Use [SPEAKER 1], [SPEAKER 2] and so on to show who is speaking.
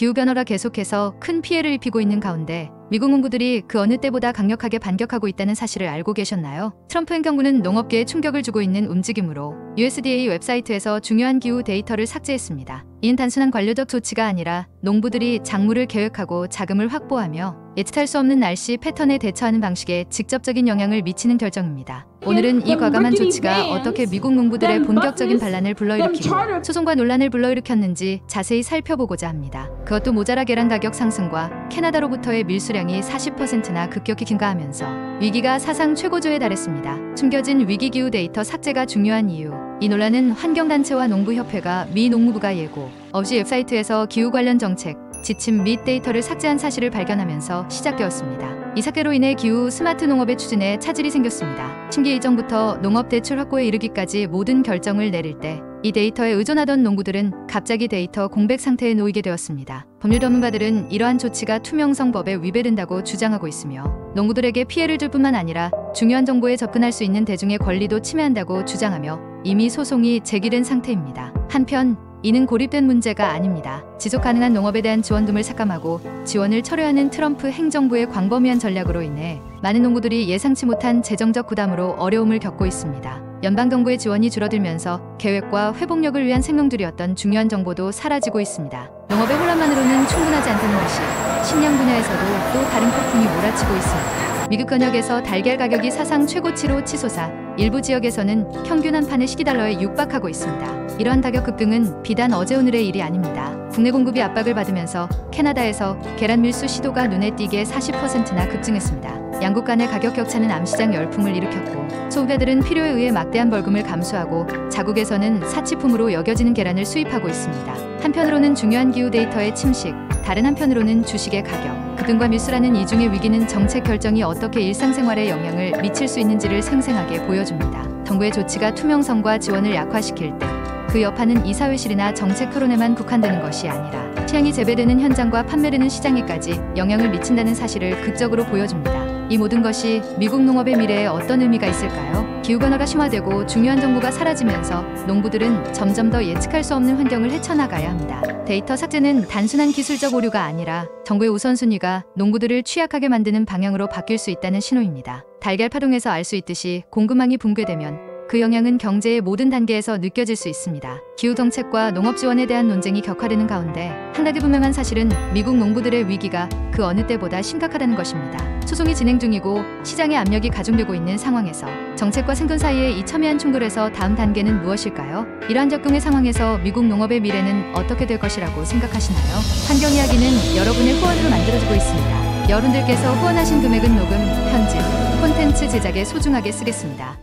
[SPEAKER 1] 기후변화가 계속해서 큰 피해를 입히고 있는 가운데 미국 농부들이 그 어느 때보다 강력하게 반격하고 있다는 사실을 알고 계셨나요? 트럼프 행정부는 농업계에 충격을 주고 있는 움직임으로 USDA 웹사이트에서 중요한 기후 데이터를 삭제했습니다. 이는 단순한 관료적 조치가 아니라 농부들이 작물을 계획하고 자금을 확보하며 예측할 수 없는 날씨 패턴에 대처하는 방식에 직접적인 영향을 미치는 결정입니다. 오늘은 이 과감한 조치가 어떻게 미국 농부들의 본격적인 반란을 불러일으키고 소송과 논란을 불러일으켰는지 자세히 살펴보고자 합니다. 그것도 모자라 계란 가격 상승과 캐나다로부터의 밀수량이 40%나 급격히 증가하면서 위기가 사상 최고조에 달했습니다. 숨겨진 위기기후 데이터 삭제가 중요한 이유. 이 논란은 환경단체와 농부협회가 미 농무부가 예고 없이 웹사이트에서 기후 관련 정책, 지침 및 데이터를 삭제한 사실을 발견하면서 시작되었습니다. 이 사태로 인해 기후 스마트 농업의 추진에 차질이 생겼습니다. 심기 이전부터 농업 대출 확보에 이르기까지 모든 결정을 내릴 때 이 데이터에 의존하던 농부들은 갑자기 데이터 공백 상태에 놓이게 되었습니다. 법률 전문가들은 이러한 조치가 투명성법에 위배된다고 주장하고 있으며 농부들에게 피해를 줄 뿐만 아니라 중요한 정보에 접근할 수 있는 대중의 권리도 침해한다고 주장하며 이미 소송이 제기된 상태입니다. 한편 이는 고립된 문제가 아닙니다. 지속 가능한 농업에 대한 지원금을 삭감하고 지원을 철회하는 트럼프 행정부의 광범위한 전략으로 인해 많은 농부들이 예상치 못한 재정적 부담으로 어려움을 겪고 있습니다. 연방정부의 지원이 줄어들면서 계획과 회복력을 위한 생명줄이었던 중요한 정보도 사라지고 있습니다. 농업의 혼란만으로는 충분하지 않다는 것이 식량 분야에서도 또 다른 폭풍이 몰아치고 있습니다. 미국 전역에서 달걀 가격이 사상 최고치로 치솟아 일부 지역에서는 평균 한 판에 $12에 육박하고 있습니다. 이러한 가격 급등은 비단 어제 오늘의 일이 아닙니다. 국내 공급이 압박을 받으면서 캐나다에서 계란 밀수 시도가 눈에 띄게 40%나 급증했습니다. 양국 간의 가격 격차는 암시장 열풍을 일으켰고 소비자들은 필요에 의해 막대한 벌금을 감수하고 자국에서는 사치품으로 여겨지는 계란을 수입하고 있습니다. 한편으로는 중요한 기후 데이터의 침식, 다른 한편으로는 주식의 가격 급등과 밀수라는 이중의 위기는 정책 결정이 어떻게 일상생활에 영향을 미칠 수 있는지를 생생하게 보여줍니다. 정부의 조치가 투명성과 지원을 약화시킬 때 그 여파는 이사회실이나 정책 토론에만 국한되는 것이 아니라 취향이 재배되는 현장과 판매되는 시장에까지 영향을 미친다는 사실을 극적으로 보여줍니다. 이 모든 것이 미국 농업의 미래에 어떤 의미가 있을까요? 기후변화가 심화되고 중요한 정보가 사라지면서 농부들은 점점 더 예측할 수 없는 환경을 헤쳐나가야 합니다. 데이터 삭제는 단순한 기술적 오류가 아니라 정부의 우선순위가 농부들을 취약하게 만드는 방향으로 바뀔 수 있다는 신호입니다. 달걀 파동에서 알 수 있듯이 공급망이 붕괴되면 그 영향은 경제의 모든 단계에서 느껴질 수 있습니다. 기후 정책과 농업 지원에 대한 논쟁이 격화되는 가운데 한 가지 분명한 사실은 미국 농부들의 위기가 그 어느 때보다 심각하다는 것입니다. 소송이 진행 중이고 시장의 압력이 가중되고 있는 상황에서 정책과 생존 사이의 이 첨예한 충돌에서 다음 단계는 무엇일까요? 이러한 적경의 상황에서 미국 농업의 미래는 어떻게 될 것이라고 생각하시나요? 환경 이야기는 여러분의 후원으로 만들어지고 있습니다. 여러분들께서 후원하신 금액은 녹음, 편집, 콘텐츠 제작에 소중하게 쓰겠습니다.